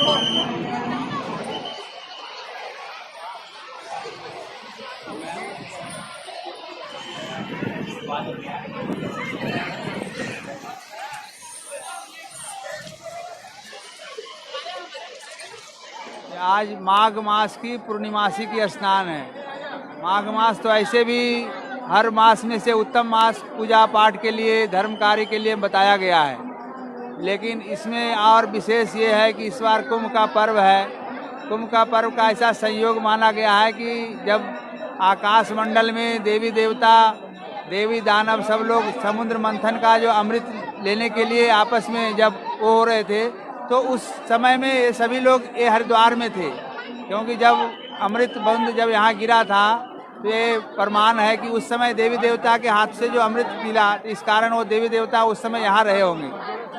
आज माघ मास की पूर्णिमासी की स्नान है। माघ मास तो ऐसे भी हर मास में से उत्तम मास पूजा पाठ के लिए, धर्म कार्य के लिए बताया गया है, लेकिन इसमें और विशेष ये है कि इस बार कुंभ का पर्व है। कुंभ का पर्व का ऐसा संयोग माना गया है कि जब आकाश मंडल में देवी देवता, देवी दानव सब लोग समुद्र मंथन का जो अमृत लेने के लिए आपस में जब वो हो रहे थे, तो उस समय में ये सभी लोग ये हरिद्वार में थे, क्योंकि जब अमृत बंद जब यहाँ गिरा था तो ये प्रमाण है कि उस समय देवी देवता के हाथ से जो अमृत पीला, इस कारण वो देवी देवता उस समय यहाँ रहे होंगे।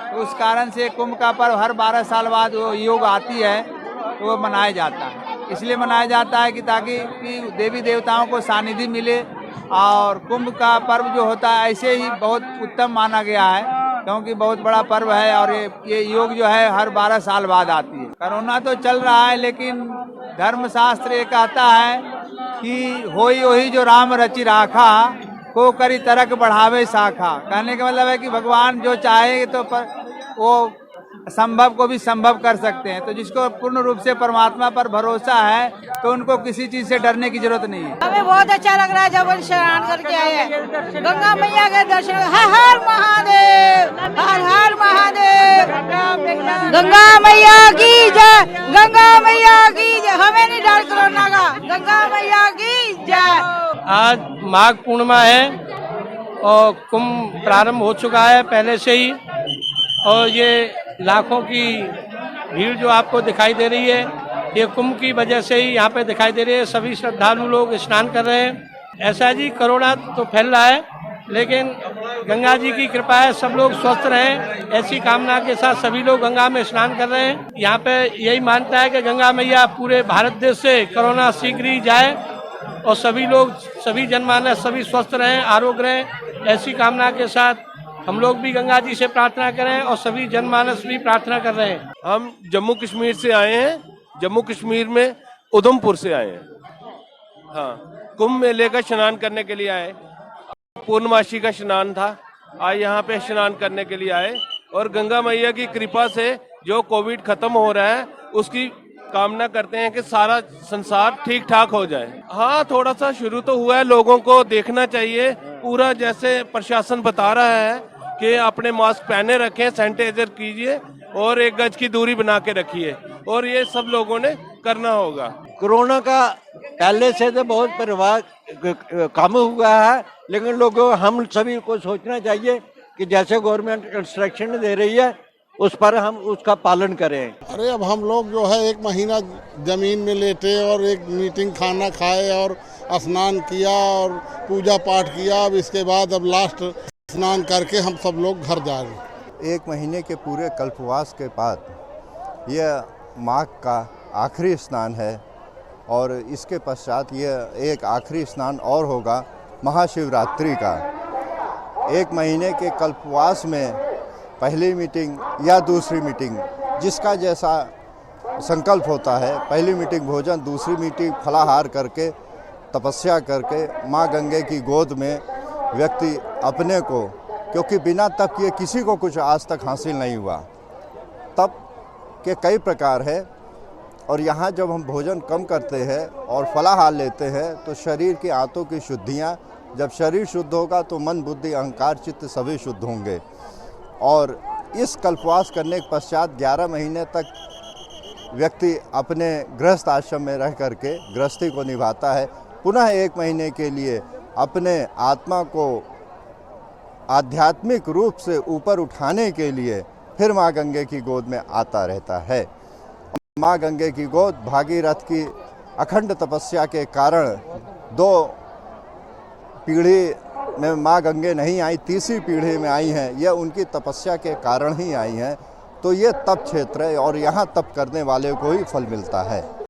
तो उस कारण से कुंभ का पर्व हर 12 साल बाद वो योग आती है तो वो मनाया जाता है। इसलिए मनाया जाता है कि ताकि देवी देवताओं को सानिध्य मिले, और कुंभ का पर्व जो होता है ऐसे ही बहुत उत्तम माना गया है, क्योंकि बहुत बड़ा पर्व है और ये योग जो है हर 12 साल बाद आती है। कोरोना तो चल रहा है, लेकिन धर्मशास्त्र ये कहता है कि होई वही जो राम रचि राखा, को करी तरक बढ़ावे शाखा। कहने का मतलब है कि भगवान जो चाहे तो वो संभव को भी संभव कर सकते हैं। तो जिसको पूर्ण रूप से परमात्मा पर भरोसा है तो उनको किसी चीज से डरने की जरूरत नहीं है। हमें बहुत अच्छा लग रहा है जब हम स्नान करके आए हैं। गंगा मैया के दर्शन, हर हर महादेव, हर हर महादेव। गंगा मैया की जय, गंगा मैया की जय। हमें नहीं डर कोरोना का, गंगा मैया की जय। आज माघ पूर्णिमा है और कुंभ प्रारंभ हो चुका है पहले से ही, और ये लाखों की भीड़ जो आपको दिखाई दे रही है, ये कुंभ की वजह से ही यहाँ पे दिखाई दे रही है। सभी श्रद्धालु लोग स्नान कर रहे हैं। ऐसा जी कोरोना तो फैल रहा है, लेकिन गंगा जी की कृपा है, सब लोग स्वस्थ रहें, ऐसी कामना के साथ सभी लोग गंगा में स्नान कर रहे हैं। यहाँ पे यही मानता है कि गंगा मैया पूरे भारत देश से कोरोना शीघ्र ही जाए और सभी लोग, सभी जनमानस सभी स्वस्थ रहें, आरोग्य रहें, ऐसी कामना के साथ हम लोग भी गंगा जी से प्रार्थना करें और सभी जनमानस भी प्रार्थना कर रहे हैं। हम जम्मू कश्मीर से आए हैं, जम्मू कश्मीर में उधमपुर से आए हैं। हाँ, कुंभ मेले का स्नान करने के लिए आए। पूर्णमासी का स्नान था, आज यहाँ पे स्नान करने के लिए आए, और गंगा मैया की कृपा से जो कोविड खत्म हो रहा है उसकी कामना करते हैं कि सारा संसार ठीक ठाक हो जाए। हाँ, थोड़ा सा शुरू तो हुआ है, लोगों को देखना चाहिए पूरा, जैसे प्रशासन बता रहा है कि अपने मास्क पहने रखें, सैनिटाइजर कीजिए और 1 गज की दूरी बना के रखिए, और ये सब लोगों ने करना होगा। कोरोना का पहले से तो बहुत प्रभाव कम हुआ है, लेकिन लोगों हम सभी को सोचना चाहिए कि जैसे गवर्नमेंट इंस्ट्रक्शन दे रही है उस पर हम उसका पालन करें। अरे अब हम लोग जो है 1 महीना जमीन में लेटे और एक मीटिंग खाना खाए और स्नान किया और पूजा पाठ किया। अब इसके बाद अब लास्ट स्नान करके हम सब लोग घर जाएंगे। 1 महीने के पूरे कल्पवास के बाद यह माघ का आखिरी स्नान है, और इसके पश्चात यह एक आखिरी स्नान और होगा महाशिवरात्रि का। 1 महीने के कल्पवास में पहली मीटिंग या दूसरी मीटिंग, जिसका जैसा संकल्प होता है, पहली मीटिंग भोजन, दूसरी मीटिंग फलाहार करके, तपस्या करके माँ गंगे की गोद में व्यक्ति अपने को, क्योंकि बिना तप किए किसी को कुछ आज तक हासिल नहीं हुआ। तप के कई प्रकार है, और यहाँ जब हम भोजन कम करते हैं और फलाहार लेते हैं तो शरीर की आंतों की शुद्धियाँ, जब शरीर शुद्ध होगा तो मन, बुद्धि, अहंकार, चित्त सभी शुद्ध होंगे। और इस कल्पवास करने के पश्चात 11 महीने तक व्यक्ति अपने गृहस्थ आश्रम में रह करके गृहस्थी को निभाता है। पुनः 1 महीने के लिए अपने आत्मा को आध्यात्मिक रूप से ऊपर उठाने के लिए फिर माँ गंगे की गोद में आता रहता है। माँ गंगे की गोद भागीरथ की अखंड तपस्या के कारण 2 पीढ़ी में माँ गंगे नहीं आई, तीसरी पीढ़ी में आई हैं। यह उनकी तपस्या के कारण ही आई हैं। तो ये तप क्षेत्र है और यहाँ तप करने वाले को ही फल मिलता है।